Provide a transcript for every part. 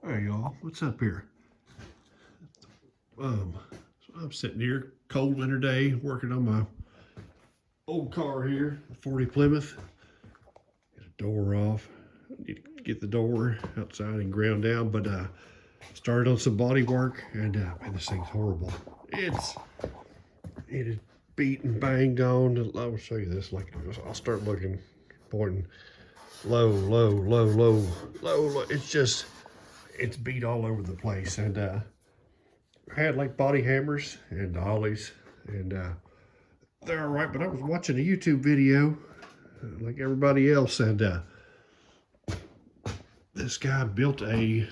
Hey y'all, what's up here? So I'm sitting here, cold winter day, working on my old car here, the 40 Plymouth. Get a door off. I need to get the door outside and ground down, but started on some body work, and man, this thing's horrible. It is beat and banged on. I will show you this. Like I'll start looking, pointing low, low, low, low, low, low. It's beat all over the place, and I had like body hammers and ollies, and they're all right. But I was watching a YouTube video, like everybody else, and this guy built a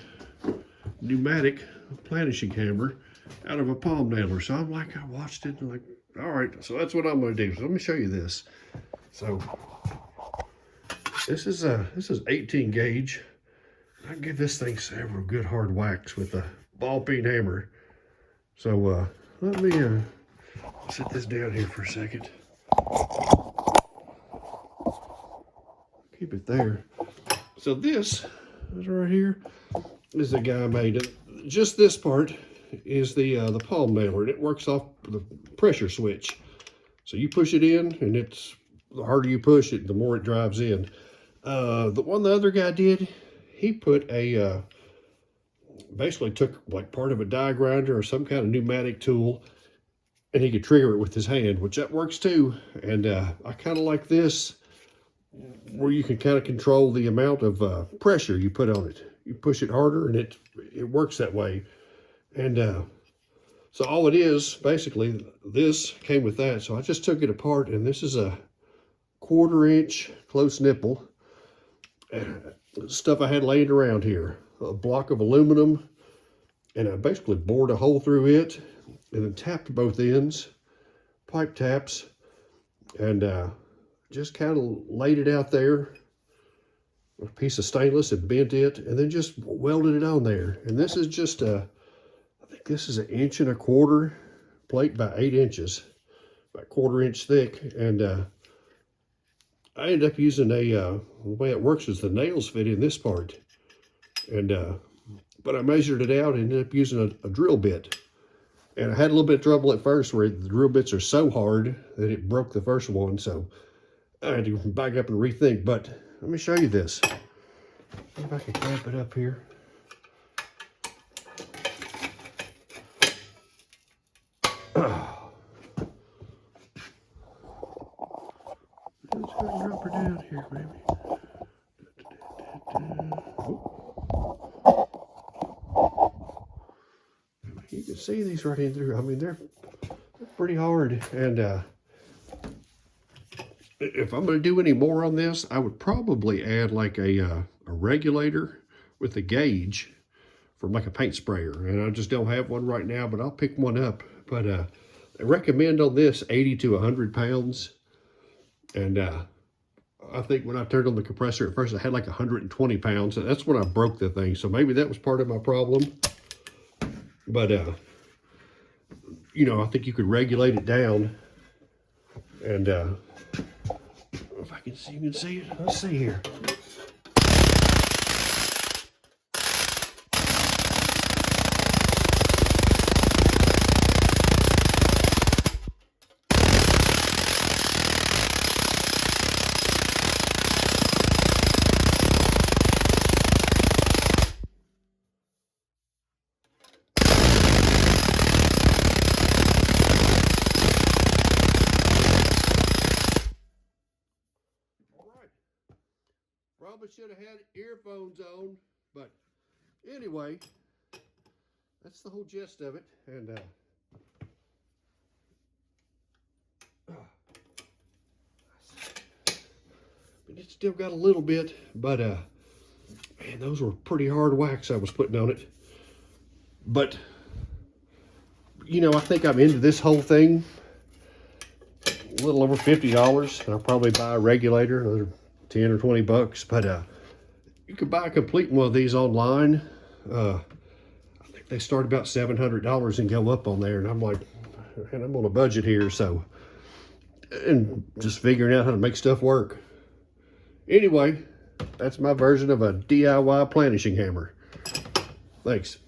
pneumatic planishing hammer out of a palm nailer. So I'm like, I watched it, and like, all right, so that's what I'm going to do. So let me show you this. So this is 18 gauge. I can give this thing several good hard whacks with a ball peen hammer. So let me sit this down here for a second. Keep it there. So this is right here is the guy made it. Just this part is the palm nailer, and it works off the pressure switch. So you push it in, and the harder you push it, the more it drives in. The one the other guy did, he put a basically took like part of a die grinder or some kind of pneumatic tool, and he could trigger it with his hand, which that works too. And I kind of like this, where you can kind of control the amount of pressure you put on it. You push it harder, and it works that way. And so all it is, basically, this came with that. So I just took it apart, and this is a 1/4 inch close nipple. Stuff I had laying around here. A block of aluminum, and I basically bored a hole through it, and then tapped both ends, pipe taps, and just kind of laid it out there, a piece of stainless, and bent it, and then just welded it on there. And this is just I think this is 1 1/4 plate by 8 inches, about 1/4 inch thick. And I ended up using the way it works is the nails fit in this part, and but I measured it out and ended up using a drill bit. And I had a little bit of trouble at first where the drill bits are so hard that it broke the first one, so I had to back up and rethink. But let me show you this. See if I can clamp it up here. Let's drop her down here, baby. You can see these right in through. I mean, they're pretty hard. And if I'm going to do any more on this, I would probably add like a regulator with a gauge from like a paint sprayer. And I just don't have one right now, but I'll pick one up. But I recommend on this 80 to 100 pounds. And I think when I turned on the compressor at first, I had like 120 pounds. That's when I broke the thing. So maybe that was part of my problem. But, you know, I think you could regulate it down. And if I can see, you can see it. Let's see here. Probably should have had earphones on, but anyway, that's the whole gist of it. And it's still got a little bit, but man, those were pretty hard whacks I was putting on it. But you know, I think I'm into this whole thing a little over $50, and I'll probably buy a regulator, another 10 or 20 bucks. But you could buy a complete one of these online. I think they start about $700 and go up on there. And I'm like, man, I'm on a budget here, so, and just figuring out how to make stuff work. Anyway, that's my version of a DIY planishing hammer. Thanks.